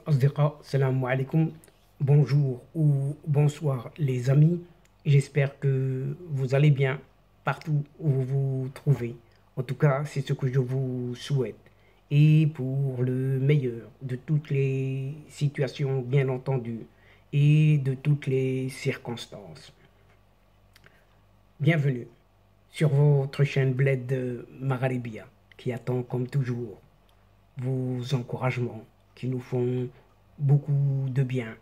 Asdiqa, salam alaikum, bonjour ou bonsoir les amis. J'espère que vous allez bien partout où vous vous trouvez. En tout cas, c'est ce que je vous souhaite. Et pour le meilleur de toutes les situations, bien entendu, et de toutes les circonstances. Bienvenue sur votre chaîne Bled Magharibia qui attend comme toujours vos encouragements qui nous font beaucoup de bien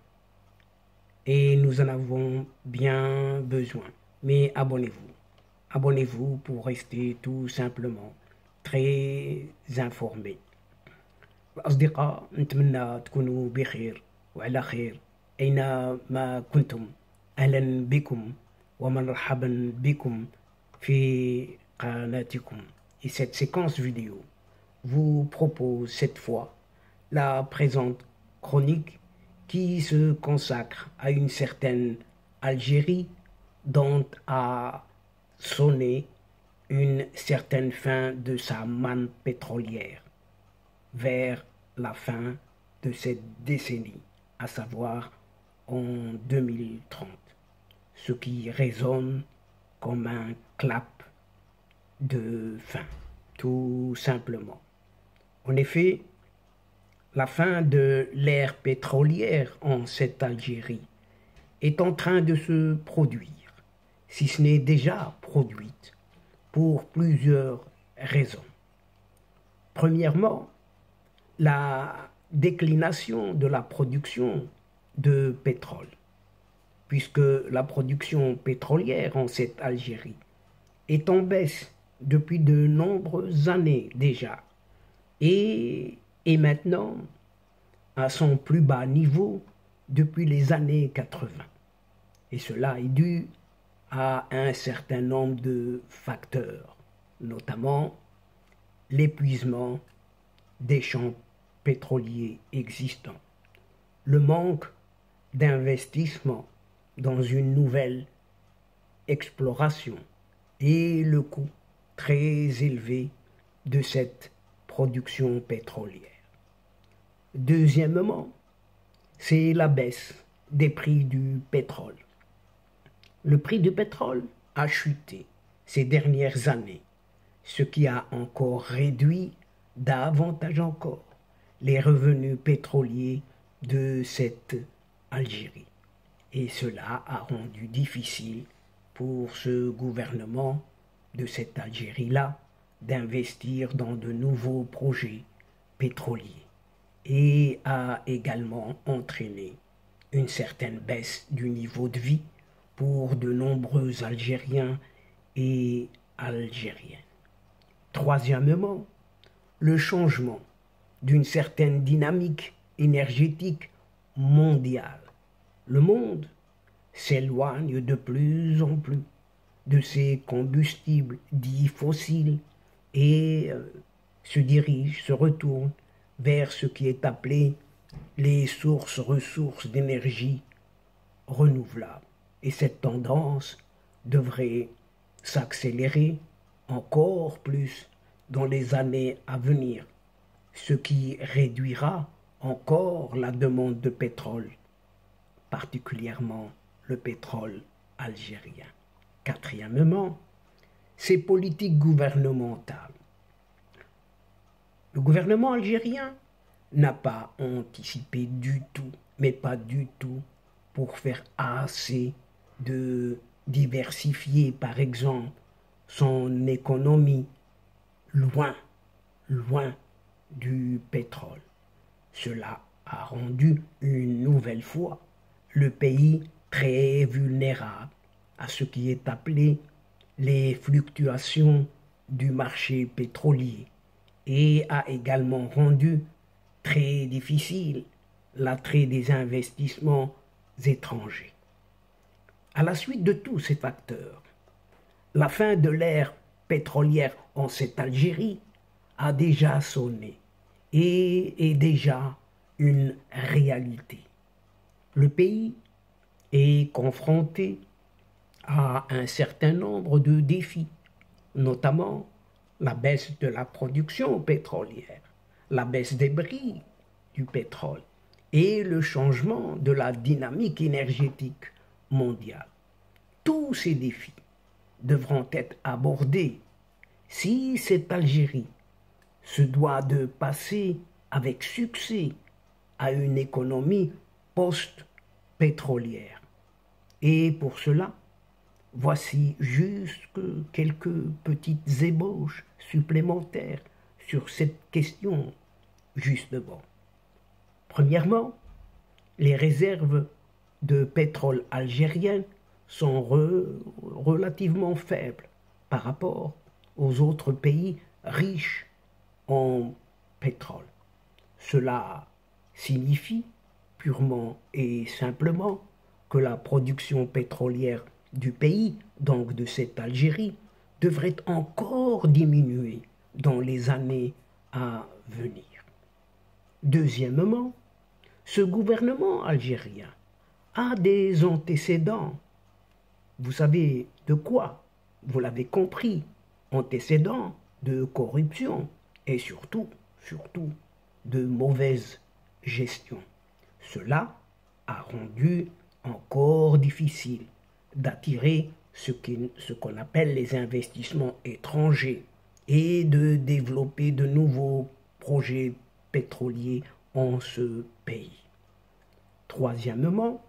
et nous en avons bien besoin. Mais abonnez-vous. Abonnez-vous pour rester tout simplement très informé. الأصدقاء نتمنى تكونوا بخير وعلى خير أينما كنتم. أهلا بكم ومرحبا بكم في قناتكم. Et cette séquence vidéo vous propose cette fois la présente chronique qui se consacre à une certaine Algérie dont a sonné une certaine fin de sa manne pétrolière vers la fin de cette décennie, à savoir en 2030, ce qui résonne comme un clap de fin, tout simplement. En effet, la fin de l'ère pétrolière en cette Algérie est en train de se produire, si ce n'est déjà produite, pour plusieurs raisons. Premièrement, la déclination de la production de pétrole, puisque la production pétrolière en cette Algérie est en baisse depuis de nombreuses années déjà et est maintenant à son plus bas niveau depuis les années 80. Et cela est dû à un certain nombre de facteurs, notamment l'épuisement des champs pétroliers existants, le manque d'investissement dans une nouvelle exploration et le coût très élevé de cette production pétrolière. Deuxièmement, c'est la baisse des prix du pétrole. Le prix du pétrole a chuté ces dernières années, ce qui a encore réduit davantage encore les revenus pétroliers de cette Algérie. Et cela a rendu difficile pour ce gouvernement de cette Algérie-là d'investir dans de nouveaux projets pétroliers et a également entraîné une certaine baisse du niveau de vie pour de nombreux Algériens et Algériennes. Troisièmement, le changement d'une certaine dynamique énergétique mondiale. Le monde s'éloigne de plus en plus de ces combustibles dits fossiles et se retourne vers ce qui est appelé les ressources d'énergie renouvelables. Et cette tendance devrait s'accélérer encore plus dans les années à venir, ce qui réduira encore la demande de pétrole, particulièrement le pétrole algérien. Quatrièmement, ces politiques gouvernementales. Le gouvernement algérien n'a pas anticipé du tout, mais pas du tout, pour faire assez de diversifier, par exemple, son économie loin du pétrole. Cela a rendu une nouvelle fois le pays très vulnérable à ce qui est appelé les fluctuations du marché pétrolier et a également rendu très difficile l'attrait des investissements étrangers. À la suite de tous ces facteurs, la fin de l'ère pétrolière en cette Algérie a déjà sonné et est déjà une réalité. Le pays est confronté à un certain nombre de défis, notamment la baisse de la production pétrolière, la baisse des prix du pétrole et le changement de la dynamique énergétique mondiale. Tous ces défis devront être abordés si cette Algérie se doit de passer avec succès à une économie post-pétrolière. Et pour cela, voici juste quelques petites ébauches supplémentaires sur cette question, justement. Premièrement, les réserves de pétrole algériennes sont relativement faibles par rapport aux autres pays riches en pétrole. Cela signifie purement et simplement que la production pétrolière du pays, donc de cette Algérie, devrait encore diminuer dans les années à venir. Deuxièmement, ce gouvernement algérien a des antécédents. Vous savez de quoi? Vous l'avez compris, antécédents de corruption et surtout de mauvaise gestion. Cela a rendu encore difficile d'attirer ce qu'on appelle les investissements étrangers et de développer de nouveaux projets pétroliers en ce pays. Troisièmement,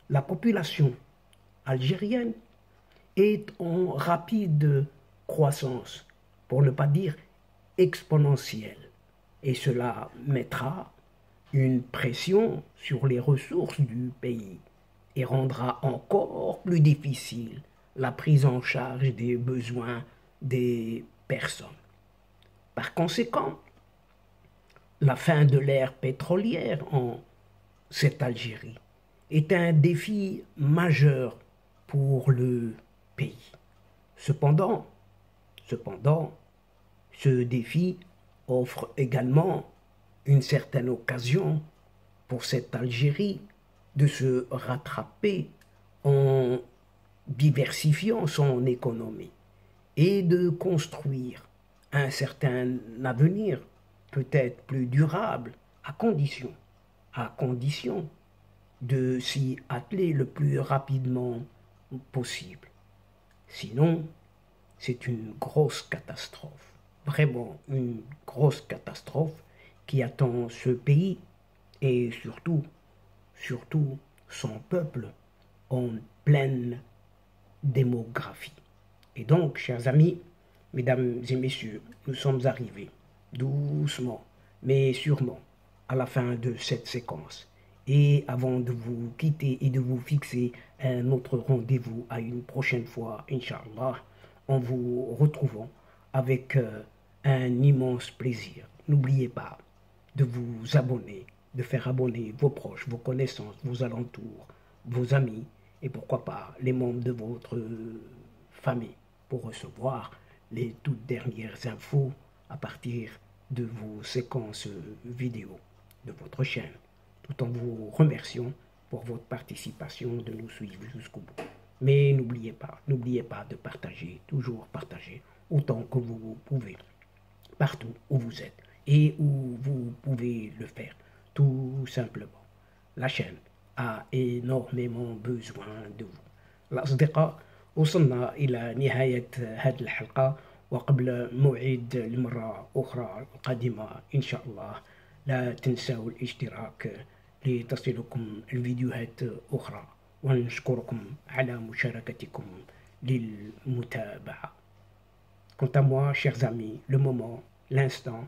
la population algérienne est en rapide croissance, pour ne pas dire exponentielle, et cela mettra une pression sur les ressources du pays et rendra encore plus difficile la prise en charge des besoins des personnes. Par conséquent, la fin de l'ère pétrolière en cette Algérie est un défi majeur pour le pays. Cependant, ce défi offre également une certaine occasion pour cette Algérie de se rattraper en diversifiant son économie et de construire un certain avenir peut-être plus durable à condition de s'y atteler le plus rapidement possible. Sinon, c'est une grosse catastrophe, vraiment une grosse catastrophe qui attend ce pays et surtout son peuple en pleine démographie. Et donc, chers amis, mesdames et messieurs, nous sommes arrivés doucement, mais sûrement, à la fin de cette séquence. Et avant de vous quitter et de vous fixer un autre rendez-vous à une prochaine fois, Inch'Allah, en vous retrouvant avec un immense plaisir. N'oubliez pas de vous abonner, de faire abonner vos proches, vos connaissances, vos alentours, vos amis et pourquoi pas les membres de votre famille pour recevoir les toutes dernières infos à partir de vos séquences vidéo de votre chaîne, tout en vous remerciant pour votre participation, de nous suivre jusqu'au bout. Mais n'oubliez pas de partager, toujours partager, autant que vous pouvez, partout où vous êtes et où vous pouvez le faire, tout simplement. La chaîne a énormément besoin de vous. الأصدقاء، وصلنا إلى نهاية هذه الحلقة، وقبل موعد المرة أخرى القادمة إن شاء الله لا تنسوا الاشتراك لتصلكم الفيديوهات أخرى، ونشكركم على مشاركتكم للمتابعة. Quant à moi, chers amis, le moment, l'instant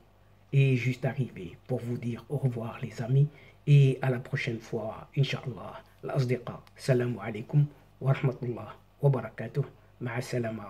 est juste arrivé pour vous dire au revoir les amis et à la prochaine fois, Inch'Allah. الأصدقاء، السلام عليكم ورحمة الله وبركاته. مع السلامة.